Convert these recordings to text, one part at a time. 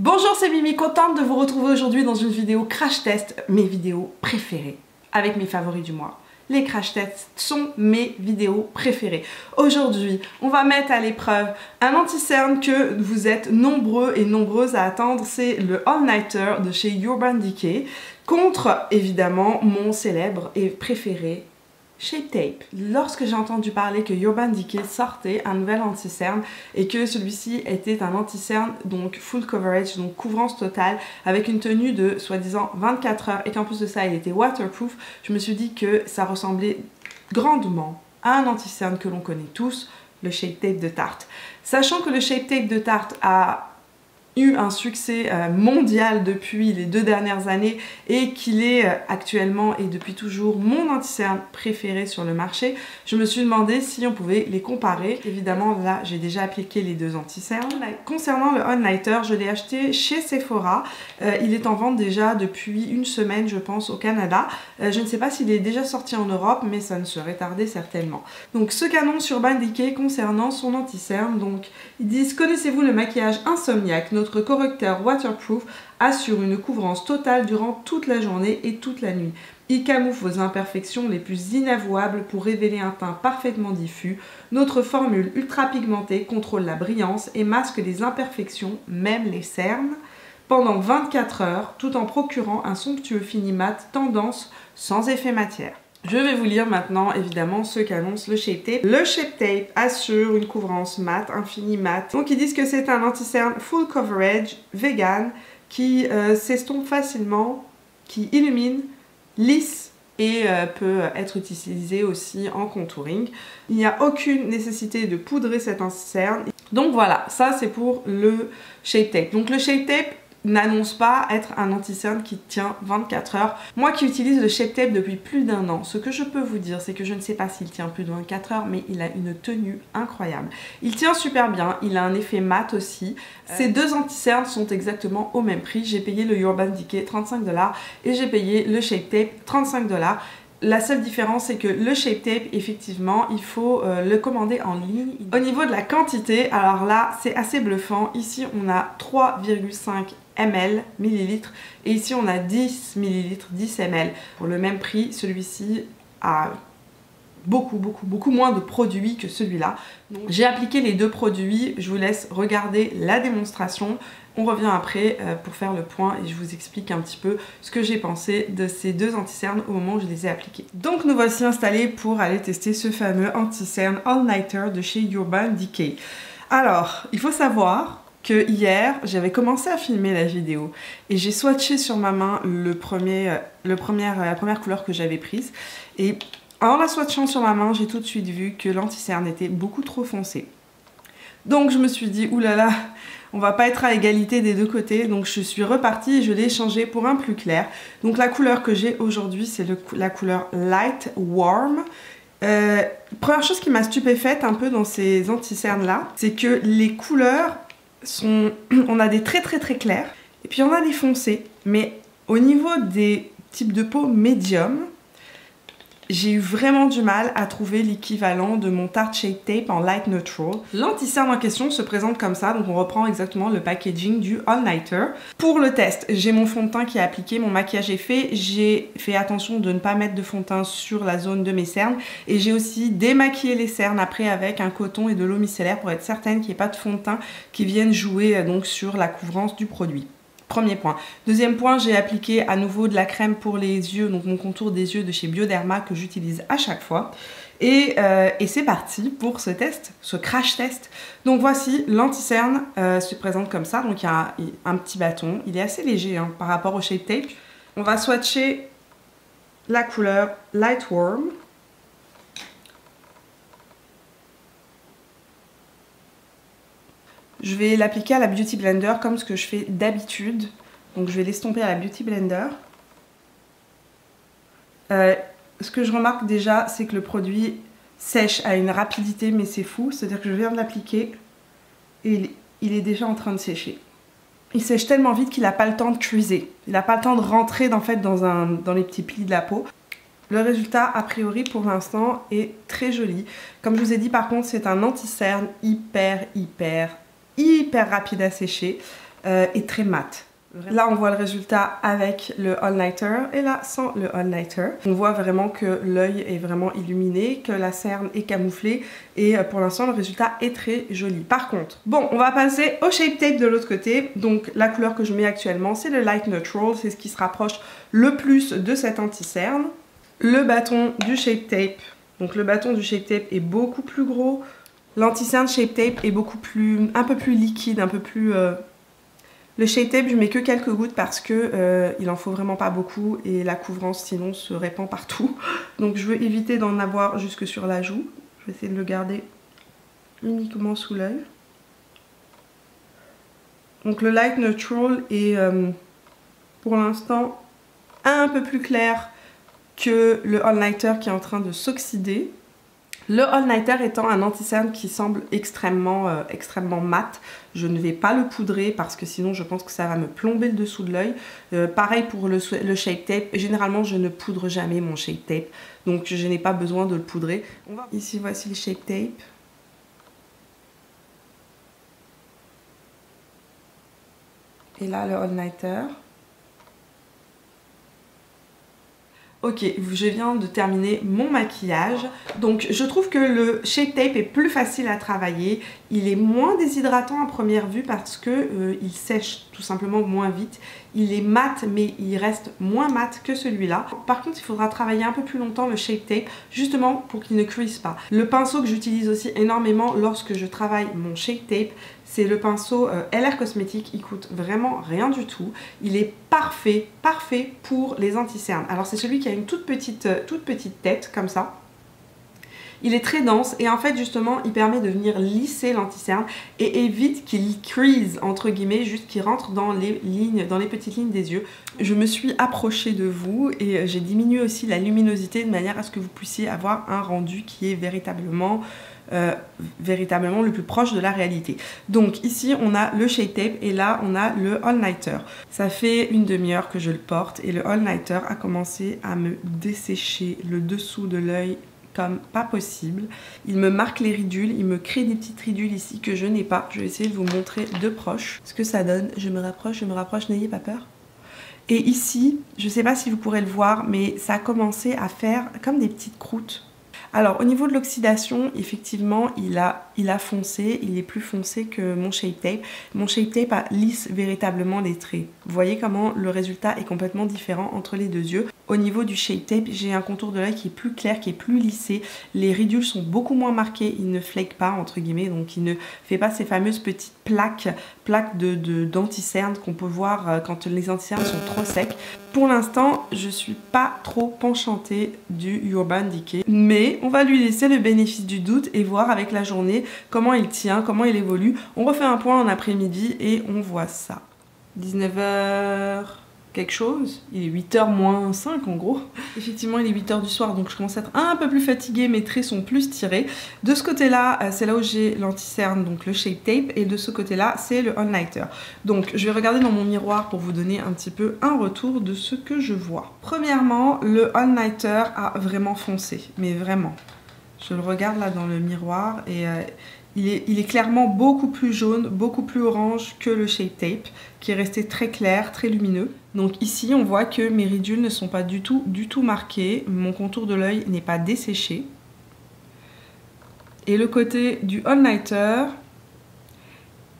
Bonjour, c'est Mimi, contente de vous retrouver aujourd'hui dans une vidéo crash test, mes vidéos préférées, avec mes favoris du mois. Les crash tests sont mes vidéos préférées. Aujourd'hui, on va mettre à l'épreuve un anti-cerne que vous êtes nombreux et nombreuses à attendre, c'est le All-Nighter de chez Urban Decay, contre évidemment mon célèbre et préféré Shape Tape. Lorsque j'ai entendu parler que Urban Decay sortait un nouvel anti-cerne et que celui-ci était un anti-cerne donc full coverage, donc couvrance totale, avec une tenue de soi-disant 24 heures et qu'en plus de ça il était waterproof, je me suis dit que ça ressemblait grandement à un anti-cerne que l'on connaît tous, le Shape Tape de Tarte. Sachant que le Shape Tape de Tarte a eu un succès mondial depuis les 2 dernières années et qu'il est actuellement et depuis toujours mon anti-cerne préféré sur le marché, je me suis demandé si on pouvait les comparer. Évidemment là j'ai déjà appliqué les deux anti-cernes. Concernant le All-Nighter, je l'ai acheté chez Sephora, il est en vente déjà depuis une semaine je pense au Canada. Je ne sais pas s'il est déjà sorti en Europe mais ça ne serait tardé certainement. Donc ce qu'annonce Urban Decay concernant son anti-cerne, donc ils disent: connaissez-vous le maquillage insomniaque? Notre correcteur waterproof assure une couvrance totale durant toute la journée et toute la nuit. Il camoufle vos imperfections les plus inavouables pour révéler un teint parfaitement diffus. Notre formule ultra pigmentée contrôle la brillance et masque les imperfections, même les cernes, pendant 24 heures, tout en procurant un somptueux fini mat tendance sans effet matière. Je vais vous lire maintenant évidemment ce qu'annonce le Shape Tape. Le Shape Tape assure une couvrance mat, infini mat. Donc ils disent que c'est un anti-cerne full coverage, vegan, qui s'estompe facilement, qui illumine, lisse et peut être utilisé aussi en contouring. Il n'y a aucune nécessité de poudrer cet anti-cerne. Donc voilà, ça c'est pour le Shape Tape. Donc le Shape Tape n'annonce pas être un anti-cerne qui tient 24 heures. Moi qui utilise le Shape Tape depuis plus d'1 an, ce que je peux vous dire, c'est que je ne sais pas s'il tient plus de 24 heures, mais il a une tenue incroyable. Il tient super bien, il a un effet mat aussi. Ces deux anti-cernes sont exactement au même prix. J'ai payé le Urban Decay 35 $ et j'ai payé le Shape Tape 35 $. La seule différence, c'est que le Shape Tape, effectivement, il faut le commander en ligne. Au niveau de la quantité, alors là, c'est assez bluffant. Ici, on a 3,5 millilitres et ici, on a 10 millilitres, 10 ml. Pour le même prix, celui-ci a beaucoup moins de produits que celui-là. J'ai appliqué les deux produits, je vous laisse regarder la démonstration. On revient après pour faire le point et je vous explique un petit peu ce que j'ai pensé de ces deux anti-cernes au moment où je les ai appliqués. Donc nous voici installés pour aller tester ce fameux anti-cerne All-Nighter de chez Urban Decay. Alors, il faut savoir que hier, j'avais commencé à filmer la vidéo et j'ai swatché sur ma main la première couleur que j'avais prise et en la swatchant sur ma main, j'ai tout de suite vu que l'anti-cerne était beaucoup trop foncé. Donc je me suis dit, oulala, on va pas être à égalité des deux côtés. Donc je suis repartie et je l'ai changé pour un plus clair. Donc la couleur que j'ai aujourd'hui, c'est la couleur Light Warm. Première chose qui m'a stupéfaite un peu dans ces anti-cernes là, c'est que les couleurs sont... On a des très clairs et puis on a des foncés. Mais au niveau des types de peau médium, j'ai eu vraiment du mal à trouver l'équivalent de mon Tarte Shape Tape en Light Neutral. L'anti-cerne en question se présente comme ça, donc on reprend exactement le packaging du All-Nighter. Pour le test, j'ai mon fond de teint qui est appliqué, mon maquillage est fait, j'ai fait attention de ne pas mettre de fond de teint sur la zone de mes cernes et j'ai aussi démaquillé les cernes après avec un coton et de l'eau micellaire pour être certaine qu'il n'y ait pas de fond de teint qui vienne jouer donc sur la couvrance du produit. Premier point. Deuxième point, j'ai appliqué à nouveau de la crème pour les yeux, donc mon contour des yeux de chez Bioderma que j'utilise à chaque fois. Et c'est parti pour ce test, ce crash test. Donc voici, l'anti-cerne se présente comme ça. Donc il y a un petit bâton, il est assez léger hein, par rapport au Shape Tape. On va swatcher la couleur Light Warm. Je vais l'appliquer à la Beauty Blender comme ce que je fais d'habitude. Donc je vais l'estomper à la Beauty Blender. Ce que je remarque déjà, c'est que le produit sèche à une rapidité, mais c'est fou. C'est-à-dire que je viens de l'appliquer et il est déjà en train de sécher. Il sèche tellement vite qu'il n'a pas le temps de cuiser. Il n'a pas le temps de rentrer en fait, dans les petits plis de la peau. Le résultat, a priori, pour l'instant, est très joli. Comme je vous ai dit, par contre, c'est un anti-cerne hyper rapide à sécher. est très mat. Là on voit le résultat avec le all-nighter et là sans le all-nighter. On voit vraiment que l'œil est vraiment illuminé, que la cerne est camouflée et pour l'instant le résultat est très joli. Par contre, bon, on va passer au Shape Tape de l'autre côté. Donc la couleur que je mets actuellement c'est le Light Neutral, c'est ce qui se rapproche le plus de cet anti-cerne. Le bâton du Shape Tape, donc le bâton du Shape Tape est beaucoup plus gros. L'anti-cerne Shape Tape est un peu plus liquide, un peu plus... Le Shape Tape, je mets que quelques gouttes parce que il en faut vraiment pas beaucoup et la couvrance sinon se répand partout. Donc je veux éviter d'en avoir jusque sur la joue. Je vais essayer de le garder uniquement sous l'œil. Donc le Light Neutral est pour l'instant un peu plus clair que le all-nighter qui est en train de s'oxyder. Le all-nighter étant un anti-cerne qui semble extrêmement mat, je ne vais pas le poudrer parce que sinon je pense que ça va me plomber le dessous de l'œil. Pareil pour le Shape Tape, généralement je ne poudre jamais mon Shape Tape, donc je n'ai pas besoin de le poudrer. Ici voici le Shape Tape. Et là le all-nighter. Ok, je viens de terminer mon maquillage. Donc je trouve que le Shape Tape est plus facile à travailler. Il est moins déshydratant à première vue parce que il sèche tout simplement moins vite. Il est mat mais il reste moins mat que celui-là. Par contre il faudra travailler un peu plus longtemps le Shape Tape justement pour qu'il ne cuise pas. Le pinceau que j'utilise aussi énormément lorsque je travaille mon Shape Tape, c'est le pinceau LR Cosmetics, il coûte vraiment rien du tout. Il est parfait pour les anti-cernes. Alors c'est celui qui a une toute petite tête comme ça. Il est très dense et en fait justement il permet de venir lisser l'anti-cerne et évite qu'il crease entre guillemets, juste qu'il rentre dans les lignes, dans les petites lignes des yeux. Je me suis approchée de vous et j'ai diminué aussi la luminosité de manière à ce que vous puissiez avoir un rendu qui est véritablement le plus proche de la réalité. Donc ici on a le Shape Tape et là on a le all-nighter. Ça fait une demi-heure que je le porte et le all-nighter a commencé à me dessécher le dessous de l'œil comme pas possible. Il me marque les ridules, il me crée des petites ridules ici que je n'ai pas. Je vais essayer de vous montrer de proche ce que ça donne. Je me rapproche, n'ayez pas peur. Et ici, je ne sais pas si vous pourrez le voir, mais ça a commencé à faire comme des petites croûtes. Alors au niveau de l'oxydation, effectivement il a foncé, il est plus foncé que mon Shape Tape. Mon Shape Tape lisse véritablement les traits. Vous voyez comment le résultat est complètement différent entre les deux yeux. Au niveau du Shape Tape, j'ai un contour de l'œil qui est plus clair, qui est plus lissé. Les ridules sont beaucoup moins marquées, il ne flake pas entre guillemets, donc il ne fait pas ces fameuses petites plaques d'anti-cernes qu'on peut voir quand les anti-cernes sont trop secs. Pour l'instant, je suis pas trop enchantée du Urban Decay, mais on va lui laisser le bénéfice du doute et voir avec la journée comment il tient, comment il évolue. On refait un point en après-midi et on voit ça. 19h quelque chose, il est 8h moins 5 en gros. Effectivement il est 8h du soir donc je commence à être un peu plus fatiguée, mes traits sont plus tirés. De ce côté là, c'est là où j'ai l'anti-cerne, donc le Shape Tape, et de ce côté là c'est le all-nighter. Donc je vais regarder dans mon miroir pour vous donner un petit peu un retour de ce que je vois. Premièrement, le all-nighter a vraiment foncé, mais vraiment. Je le regarde là dans le miroir et il est clairement beaucoup plus jaune, beaucoup plus orange que le Shape Tape, qui est resté très clair, très lumineux. Donc ici, on voit que mes ridules ne sont pas du tout marquées. Mon contour de l'œil n'est pas desséché. Et le côté du all-nighter,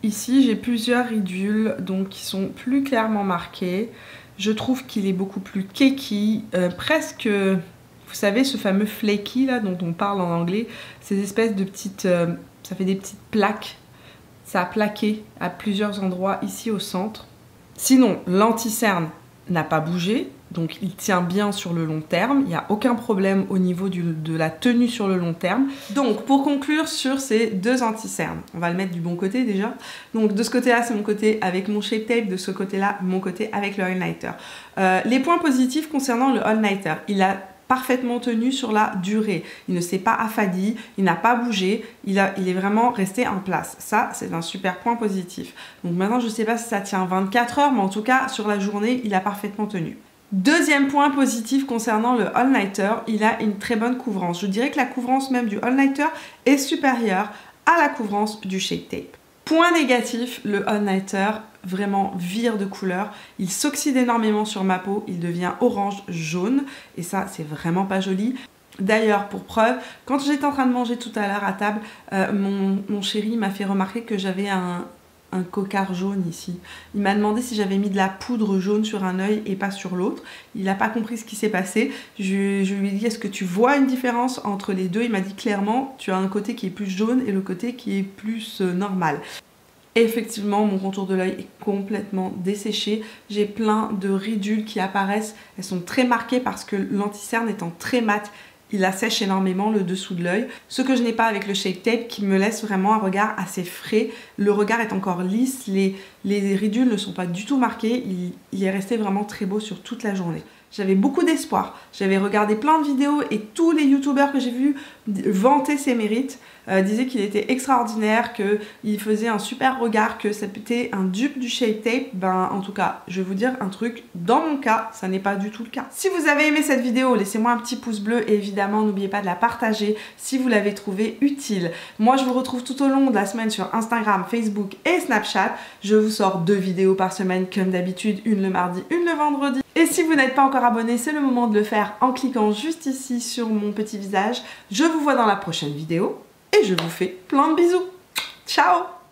ici, j'ai plusieurs ridules donc, qui sont plus clairement marquées. Je trouve qu'il est beaucoup plus cakey, presque... Vous savez, ce fameux flaky là dont on parle en anglais, ces espèces de petites... ça fait des petites plaques. Ça a plaqué à plusieurs endroits ici au centre. Sinon, l'anti-cerne n'a pas bougé, donc il tient bien sur le long terme. Il n'y a aucun problème au niveau de la tenue sur le long terme. Donc, pour conclure sur ces deux anti-cernes, on va le mettre du bon côté déjà. Donc, de ce côté-là, c'est mon côté avec mon Shape Tape. De ce côté-là, mon côté avec le all-nighter. Les points positifs concernant le all-nighter. Il a parfaitement tenu sur la durée. Il ne s'est pas affadi, il n'a pas bougé, il est vraiment resté en place. Ça, c'est un super point positif. Donc maintenant, je ne sais pas si ça tient 24 heures, mais en tout cas, sur la journée, il a parfaitement tenu. Deuxième point positif concernant le all-nighter, il a une très bonne couvrance. Je dirais que la couvrance même du all-nighter est supérieure à la couvrance du Shape Tape. Point négatif, le all-nighter vraiment vire de couleur. Il s'oxyde énormément sur ma peau, il devient orange jaune et ça c'est vraiment pas joli. D'ailleurs, pour preuve, quand j'étais en train de manger tout à l'heure à table, mon chéri m'a fait remarquer que j'avais un cocard jaune ici. Il m'a demandé si j'avais mis de la poudre jaune sur un œil et pas sur l'autre. Il n'a pas compris ce qui s'est passé. Je lui ai dit, est-ce que tu vois une différence entre les deux? Il m'a dit clairement, tu as un côté qui est plus jaune et le côté qui est plus normal. Et effectivement, mon contour de l'œil est complètement desséché. J'ai plein de ridules qui apparaissent. Elles sont très marquées parce que l'anti-cerne étant très mat, il assèche énormément le dessous de l'œil. Ce que je n'ai pas avec le Shape Tape qui me laisse vraiment un regard assez frais. Le regard est encore lisse, les ridules ne sont pas du tout marquées. Il est resté vraiment très beau sur toute la journée. J'avais beaucoup d'espoir. J'avais regardé plein de vidéos et tous les youtubeurs que j'ai vus vantaient ses mérites, disaient qu'il était extraordinaire, qu'il faisait un super regard, que c'était un dupe du Shape Tape. Ben en tout cas, je vais vous dire un truc, dans mon cas, ça n'est pas du tout le cas. Si vous avez aimé cette vidéo, laissez-moi un petit pouce bleu et évidemment, n'oubliez pas de la partager si vous l'avez trouvée utile. Moi, je vous retrouve tout au long de la semaine sur Instagram, Facebook et Snapchat. Je vous sors 2 vidéos par semaine comme d'habitude, une le mardi, une le vendredi. Et si vous n'êtes pas encore abonné, c'est le moment de le faire en cliquant juste ici sur mon petit visage. Je vous vois dans la prochaine vidéo et je vous fais plein de bisous. Ciao!